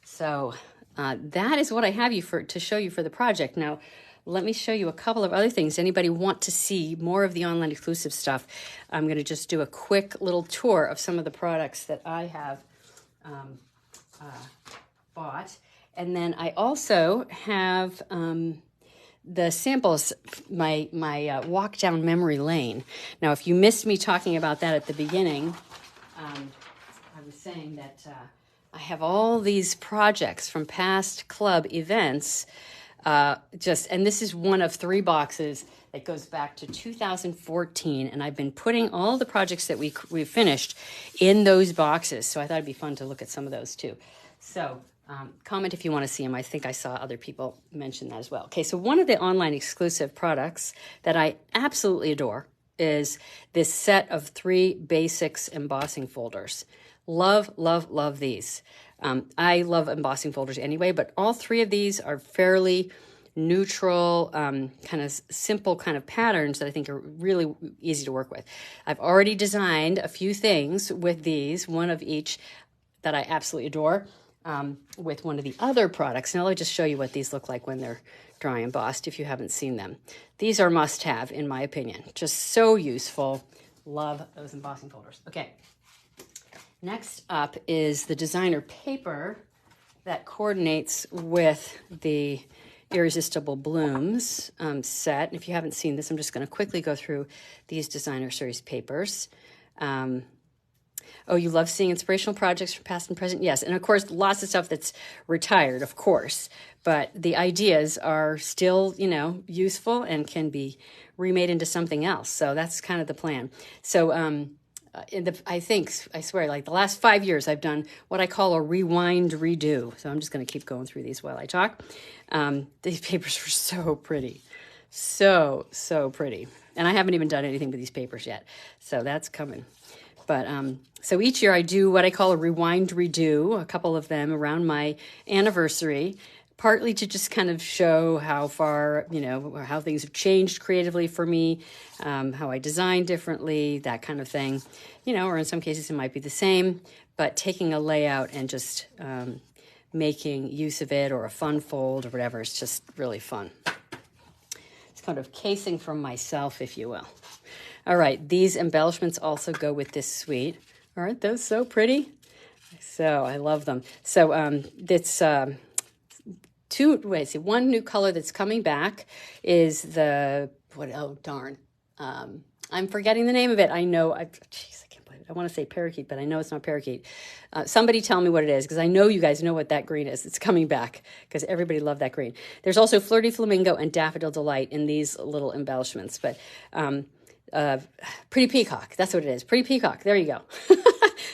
so that is what I have to show you for the project. Now, let me show you a couple of other things. Anybody want to see more of the online exclusive stuff? I'm going to just do a quick little tour of some of the products that I have bought. And then I also have the samples, my walk down memory lane. Now, if you missed me talking about that at the beginning, I was saying that I have all these projects from past club events, and this is one of 3 boxes that goes back to 2014, and I've been putting all the projects that we've finished in those boxes, so I thought it'd be fun to look at some of those too. So comment if you want to see them. I think I saw other people mention that as well. Okay, so one of the online exclusive products that I absolutely adore is this set of 3 basics embossing folders. Love, love, love these. I love embossing folders anyway, but all 3 of these are fairly neutral, kind of simple kind of patterns that I think are really easy to work with. I've already designed a few things with these, one of each that I absolutely adore, with one of the other products. Now let me just show you what these look like when they're dry embossed if you haven't seen them. These are must-have in my opinion. Just so useful. Love those embossing folders. Okay. Next up is the designer paper that coordinates with the Irresistible Blooms set. And if you haven't seen this, I'm just going to quickly go through these designer series papers. Oh, you love seeing inspirational projects from past and present? Yes. And of course, lots of stuff that's retired, of course. But the ideas are still, useful and can be remade into something else. So that's kind of the plan. So I swear, like the last 5 years, I've done what I call a rewind redo. So I'm just going to keep going through these while I talk. These papers are so pretty. So pretty. And I haven't even done anything with these papers yet. So that's coming. But so each year I do what I call a rewind redo, a couple of them around my anniversary, partly to just kind of show how far, or how things have changed creatively for me, how I design differently, that kind of thing, or in some cases it might be the same, but taking a layout and just making use of it or a fun fold or whatever is just really fun. It's kind of casing from myself, if you will. All right, these embellishments also go with this suite. Aren't those so pretty? So I love them. So it's one new color that's coming back is I'm forgetting the name of it. I know, I can't believe it. I want to say parakeet, but I know it's not parakeet. Somebody tell me what it is, because I know you guys know what that green is. It's coming back, because everybody loved that green. There's also Flirty Flamingo and Daffodil Delight in these little embellishments, but Pretty Peacock, that's what it is. Pretty Peacock, there you go.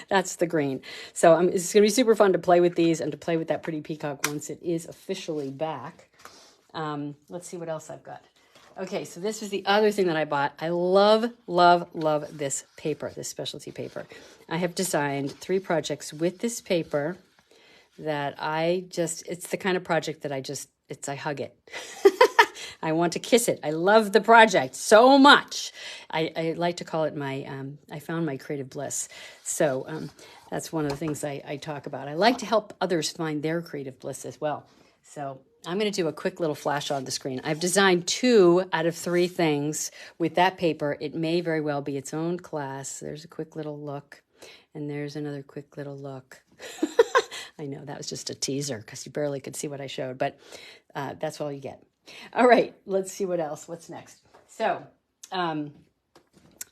That's the green. So it's going to be super fun to play with these and to play with that Pretty Peacock once it is officially back. Let's see what else I've got. Okay, so this is the other thing that I bought. I love, love, love this paper, this specialty paper. I have designed 3 projects with this paper that it's the kind of project that I hug it. I want to kiss it. I love the project so much. I like to call it my, I found my creative bliss. So that's one of the things I talk about. I like to help others find their creative bliss as well. So I'm going to do a quick little flash on the screen. I've designed 2 out of 3 things with that paper. It may very well be its own class. There's a quick little look, and there's another quick little look. I know that was just a teaser because you barely could see what I showed, but that's all you get. All right, let's see what else. What's next? So I'm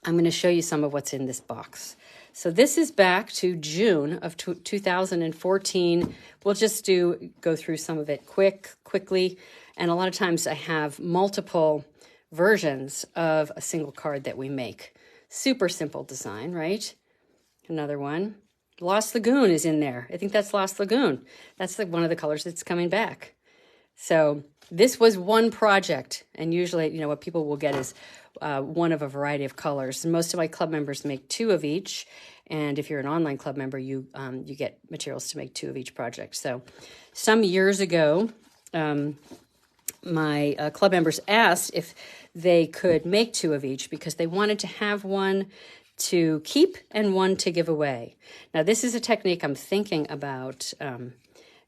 going to show you some of what's in this box. So this is back to June of 2014. We'll just go through some of it quickly. And a lot of times I have multiple versions of a single card that we make. Super simple design, right? Another one. Lost Lagoon is in there. I think that's Lost Lagoon. That's one of the colors that's coming back. So this was one project, and usually, what people will get is one of a variety of colors. And most of my club members make 2 of each, and if you're an online club member, you get materials to make 2 of each project. So some years ago, my club members asked if they could make 2 of each because they wanted to have one to keep and one to give away. Now, this is a technique I'm thinking about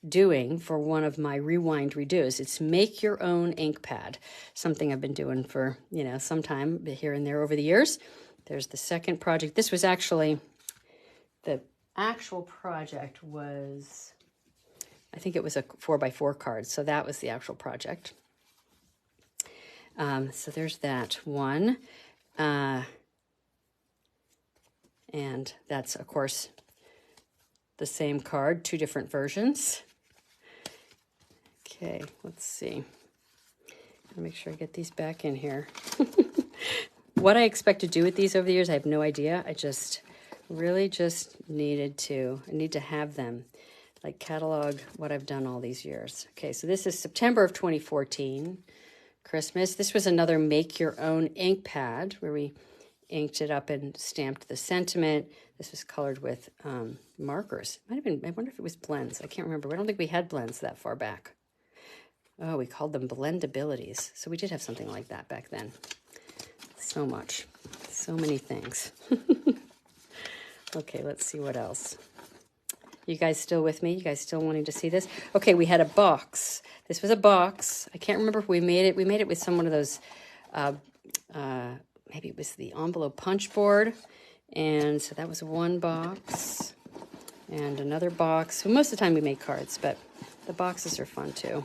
doing for one of my rewind redos. It's make your own ink pad, something I've been doing for, some time here and there over the years. There's the second project. This was actually, the actual project was, I think it was a 4x4 card. So that was the actual project. So there's that one. And that's, of course, the same card, 2 different versions. Okay, let's see. I'll make sure I get these back in here. What I expect to do with these over the years, I have no idea. I really need to have them, like catalog what I've done all these years. Okay, so this is September of 2014, Christmas. This was another make your own ink pad where we inked it up and stamped the sentiment. This was colored with markers. Might have been, I wonder if it was blends. I can't remember. I don't think we had blends that far back. Oh, we called them blendabilities. So we did have something like that back then. So much. So many things. Okay, let's see what else. You guys still with me? You guys still wanting to see this? Okay, we had a box. This was a box. I can't remember if we made it. We made it with some one of those maybe it was the envelope punch board. And so that was one box and another box. Well, most of the time we make cards, but the boxes are fun too.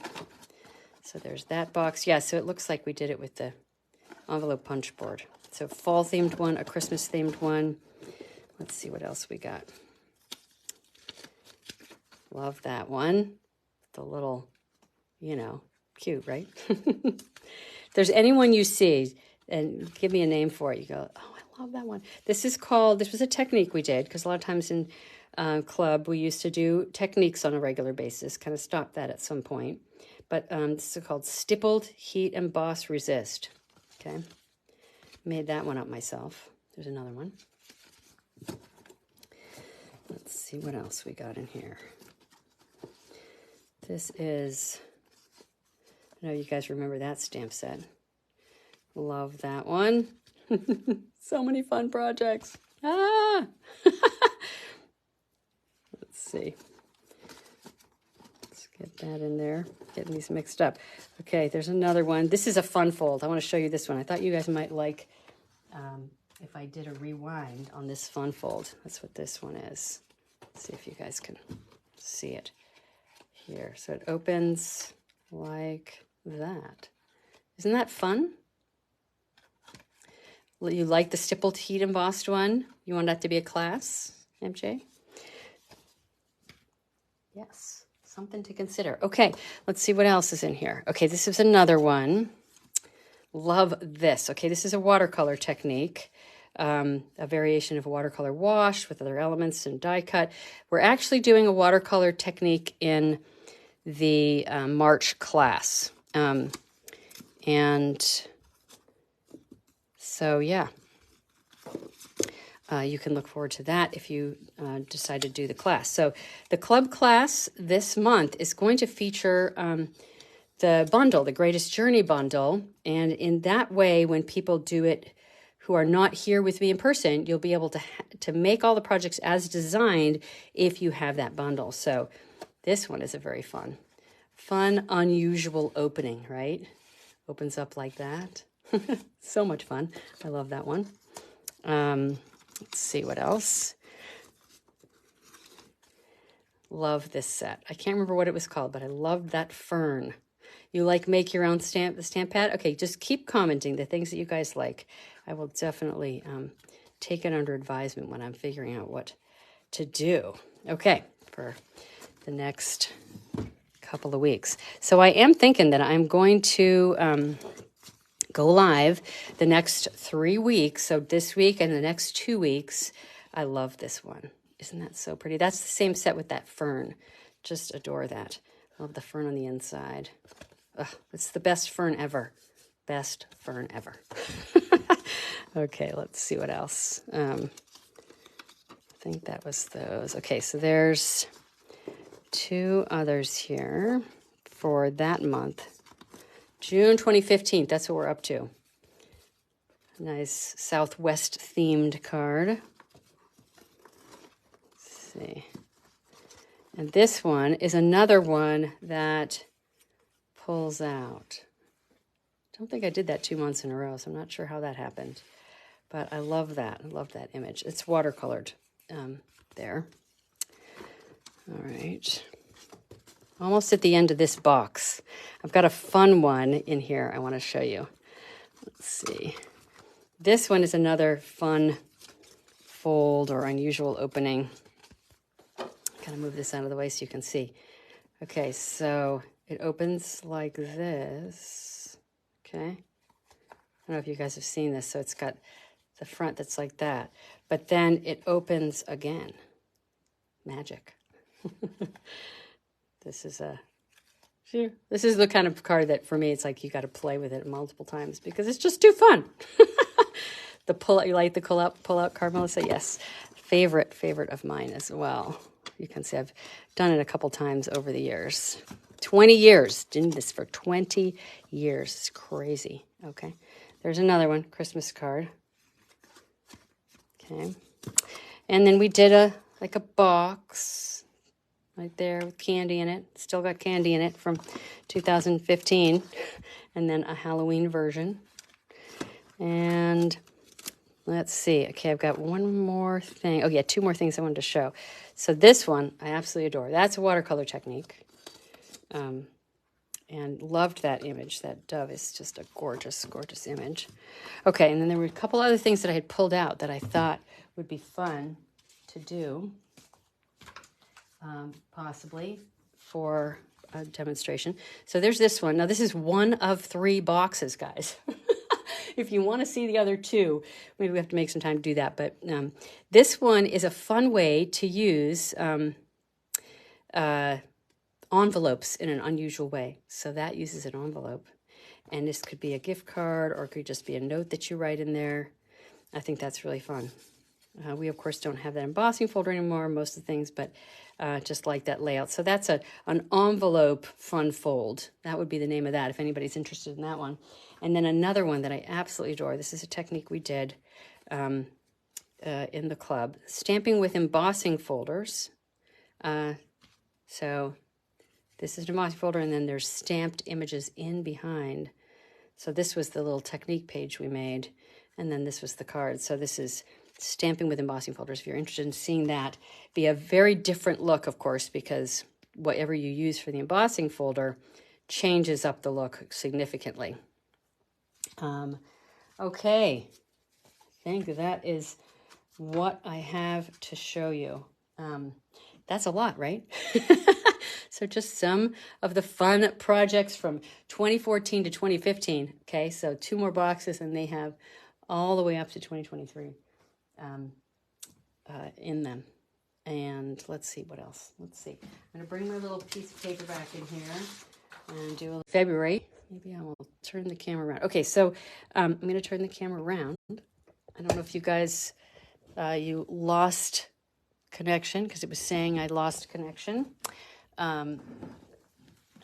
So there's that box. Yeah, so it looks like we did it with the envelope punch board. So fall themed one, a Christmas themed one. Let's see what else we got. Love that one. The little, cute, right? If there's anyone you see, and give me a name for it, you go, oh, I love that one. This was a technique we did, because a lot of times in club, we used to do techniques on a regular basis, kind of stopped that at some point. But this is called Stippled Heat Emboss Resist. Okay. Made that one up myself. There's another one. Let's see what else we got in here. This is, I know you guys remember that stamp set. Love that one. So many fun projects. Ah! Let's see. Let's get that in there. Getting these mixed up. Okay, there's another one. This is a fun fold. I want to show you this one. I thought you guys might like if I did a rewind on this fun fold. That's what this one is. Let's see if you guys can see it here. So it opens like that. Isn't that fun? You like the stippled heat embossed one? You want that to be a class, MJ? Yes, something to consider. Okay, let's see what else is in here. Okay, this is another one. Love this. Okay, this is a watercolor technique, a variation of a watercolor wash with other elements and die cut. We're actually doing a watercolor technique in the March class. And so, yeah, you can look forward to that if you decide to do the class. So the club class this month is going to feature the bundle, the Greatest Journey bundle. And in that way, when people do it who are not here with me in person, you'll be able to make all the projects as designed if you have that bundle. So this one is a very fun, unusual opening, right? Opens up like that. So much fun. I love that one. Let's see what else. Love this set. I can't remember what it was called, but I loved that fern. You like make your own stamp pad? Okay, just keep commenting the things that you guys like. I will definitely take it under advisement when I'm figuring out what to do. Okay, for the next couple of weeks. So I am thinking that I'm going to go live the next 3 weeks. So this week and the next 2 weeks. I love this one. Isn't that so pretty? That's the same set with that fern. Just adore that. Love the fern on the inside. Ugh, it's the best fern ever. Best fern ever. Okay, let's see what else. I think that was those. Okay, so there's 2 others here for that month. June 2015, that's what we're up to. Nice Southwest themed card. See. And this one is another one that pulls out. Don't think I did that 2 months in a row, so I'm not sure how that happened. But I love that. I love that image. It's watercolored there. All right. Almost at the end of this box. I've got a fun one in here I want to show you. Let's see. This one is another fun fold or unusual opening. Kind of move this out of the way so you can see. Okay, so it opens like this. Okay. I don't know if you guys have seen this. So it's got the front that's like that. But then it opens again. Magic. This is the kind of card that for me, it's like you got to play with it multiple times because it's just too fun. The pull out, you like the pull out card, Melissa? Yes. Favorite of mine as well. You can see I've done it a couple times over the years. 20 years. Doing this for 20 years. It's crazy. Okay. There's another one. Christmas card. Okay. And then we did a box right there with candy in it. Still got candy in it from 2015. And then a Halloween version. And let's see. Okay, I've got one more thing. Oh, yeah, 2 more things I wanted to show. So this one I absolutely adore. That's a watercolor technique. And loved that image. That dove is just a gorgeous, gorgeous image. Okay, and then there were a couple other things that I had pulled out that I thought would be fun to do, possibly for a demonstration. So there's this one. Now, this is one of 3 boxes, guys. If you want to see the other 2, maybe we have to make some time to do that. But this one is a fun way to use envelopes in an unusual way. So that uses an envelope. And this could be a gift card or it could just be a note that you write in there. I think that's really fun. We, of course, don't have that embossing folder anymore, most of the things, but just like that layout. So that's an envelope fun fold. That would be the name of that if anybody's interested in that one. And then another one that I absolutely adore. This is a technique we did in the club. Stamping with embossing folders. So this is an embossing folder, and then there's stamped images in behind. So this was the little technique page we made, and then this was the card. So this is stamping with embossing folders. If you're interested in seeing that, be a very different look, of course, because whatever you use for the embossing folder changes up the look significantly. Okay, I think that is what I have to show you. That's a lot, right? So just some of the fun projects from 2014 to 2015. Okay, so 2 more boxes, and they have all the way up to 2023 in them. And let's see what else. Let's see. I'm going to bring my little piece of paper back in here and do a February. Maybe I will turn the camera around. Okay, so I'm going to turn the camera around. I don't know if you guys, you lost connection because it was saying I lost connection. All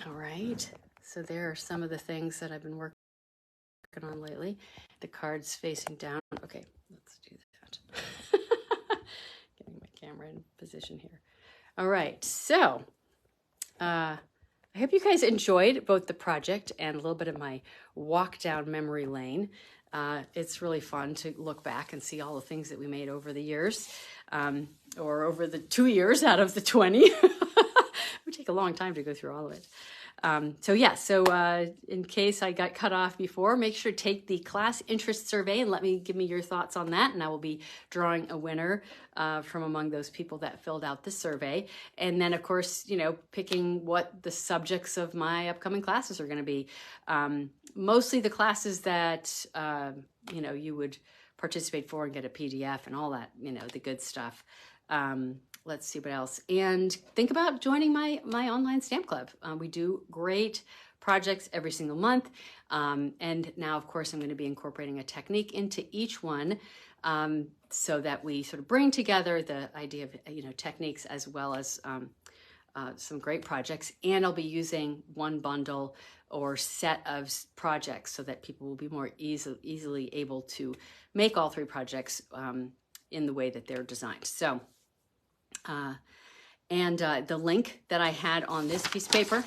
right, So there are some of the things that I've been working on lately. The cards facing down. Okay, let's do that. Getting my camera in position here. All right, so I hope you guys enjoyed both the project and a little bit of my walk down memory lane. It's really fun to look back and see all the things that we made over the years, or over the 2 years out of the 20. It would take a long time to go through all of it. So in case I got cut off before, make sure to take the class interest survey and give me your thoughts on that. And I will be drawing a winner from among those people that filled out the survey. And then, of course, picking what the subjects of my upcoming classes are going to be. Mostly the classes that, you would participate for and get a PDF and all that, the good stuff. Let's see what else. And think about joining my online stamp club. We do great projects every single month. And now, of course, I'm going to be incorporating a technique into each one, so that we sort of bring together the idea of, techniques as well as some great projects. And I'll be using one bundle or set of projects so that people will be more easily able to make all three projects in the way that they're designed. So, the link that I had on this piece of paper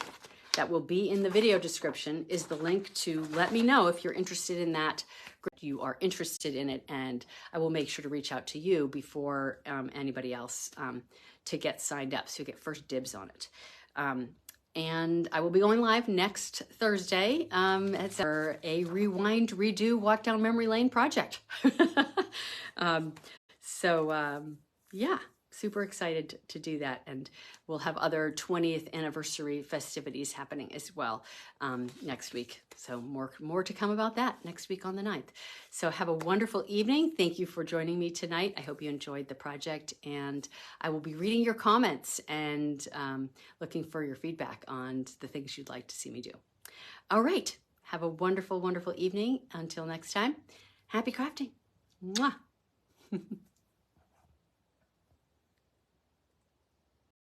that will be in the video description is the link to let me know if you're interested in that. You are interested in it, and I will make sure to reach out to you before anybody else to get signed up, so you get first dibs on it. And I will be going live next Thursday for a rewind, redo, walk down memory lane project. Yeah, super excited to do that. And we'll have other 20th anniversary festivities happening as well next week. So more to come about that next week on the 9th. So have a wonderful evening. Thank you for joining me tonight. I hope you enjoyed the project, and I will be reading your comments and looking for your feedback on the things you'd like to see me do. All right. Have a wonderful, wonderful evening. Until next time, happy crafting. Mwah.